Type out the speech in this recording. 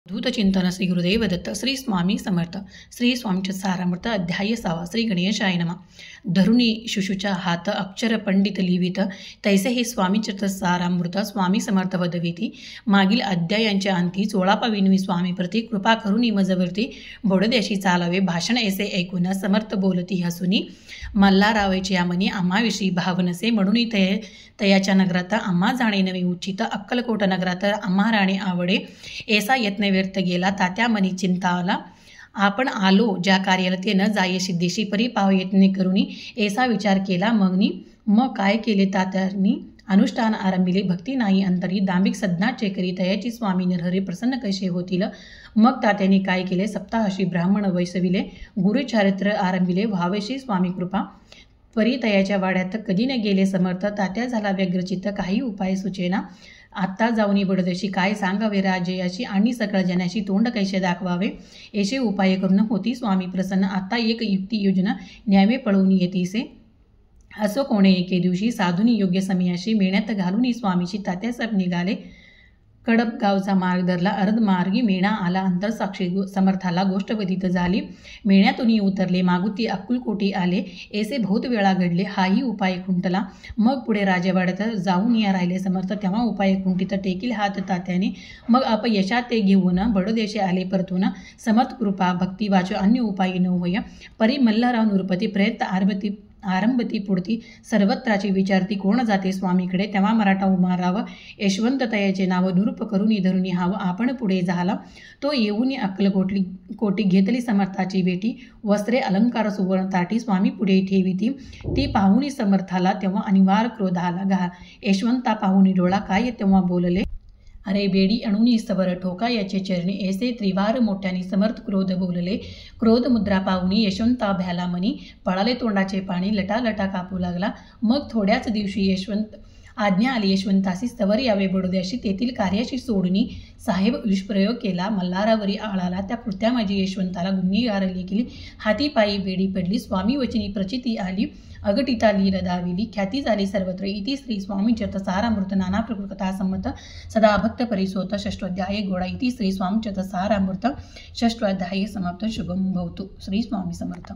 धूतचिंतन श्री गुरुदेव दत्त श्री स्वामी समर्थ श्री स्वामीच सारामृत अध्याय 6 श्री गणेशाय नमः। धरुणी शुशुचा हात अक्षर पंडित लिहित तैसे हे स्वामीचरित्र सारामृत स्वामी समर्थ वदविती। मागील अध्यायांच्या अंती 16 स्वामी प्रति कृपा करुणी मजवरती बोडदेशी चालावे भाषण ऐसे ऐकून समर्थ बोलती हसुनी मल्हारावाचे यामनी आम्हाविषयी भाव नसे म्हणून तयाच्या नगरात आम्हा जाणे नवे उचित अक्कलकोट नगरात आम्हा राणे आवडे ऐसा यत्न व्यर्थ गेला तात्या मनी चिंता आला। आपण आलो ज्या कार्याला ते न जाये सिद्धेशी परी पाव यत्ने करुनी ऐसा विचार केला। मग काय केले तात्यांनी अनुष्ठान आरंभिले भक्ती नाही अंतरी दांभिक सदनाचे करी तयाची स्वामी नरहरी प्रसन्न कसे होतील। मग तात्यांनी काय केले सप्ताहाशी ब्राह्मण वैसविले गुरुचारित्र आरंभिले व्हावेशी स्वामी कृपा परी तयाच्या वाड्यात कधी न गेले समर्थ तात्या झाला व्यग्रचित्त काही उपाय सुचेना। आत्ता जाऊनी बडदेशी काय सांगावे राजयाशी आणि सकळ जनाशी तोंड कैसे दाखवावे ऐसे उपाय करून होती स्वामी प्रसन्न। आता एक युक्ती योजना न्यावे पळवून येतीसे असो कोणे एके दिवशी साधूनी योग्य समयाशी मेण्यात घालून स्वामीची तात्या सब निघाले। कडप गावचा मार्ग धरला अर्धमार्गी मेणा आला अंतर साक्षी समर्थाला गोष्ट कथित झाली। मेण्यातून उतरले मागुती अक्कलकोटी आले ऐसे बहुत वेळा घडले हाही उपाय खुंटला। मग पुढे राजवाड्यात जाऊन या राहिले समर्थ तेव्हा उपाय खुंटीत टेकील हात तात्याने मग अपयशात ते घेऊन बडोदेशे आले परतून समर्थ कृपा भक्ती वाचो अन्य उपाय न होय परी मल्हाराव नृपती प्रयत्न आरंभती पुढती सर्वत्राची विचारती कोण जाते स्वामीकडे तेव्हा मराठा उमाराव यशवंत तयाचे नाव निरूप करून धरुनी हाव आपण पुढे झाला। तो येऊन कोटी घेतली समर्थाची बेटी वस्त्रे अलंकार सुवर्ण ताटी स्वामी पुढे ठेविती। ती पाहुणी समर्थाला तेव्हा अनिवार्य क्रोध आला यशवंता पाहुणी डोळा काय तेव्हा बोलले अरे बेडी अणुनी सवर ठोका याचे चरणी ऐसे त्रिवार मोठ्याने समर्थ क्रोध बोलले। क्रोध मुद्रा पाहुणी यशवंता भ्याला मनी पळाले तोंडाचे पाणी लटालटा कापू लागला। मग थोड्याच दिवशी आज्ञा आली यशवंतासी सवर यावे बडोद्याशी तेथील कार्याशी सोडणी साहेब विषप्रयोग केला मल्हारावरी आळाला त्या कृत्या माझी यशवंताला गुन्हेगार लेखिली हाती पायी बेडी पडली स्वामी वचनी प्रचिती आली अगटिता लील दाविली ख्याती झाली सर्वत्र इति श्री स्वामीचरित्र सारामृत नाना प्रकृता संमत सदा भक्त परिसोत षष्ठोध्याय गोडा इति श्री स्वामीचरित्र सारामृत षष्ठोध्याय समाप्त शुभम भवतु श्री स्वामी समर्थ।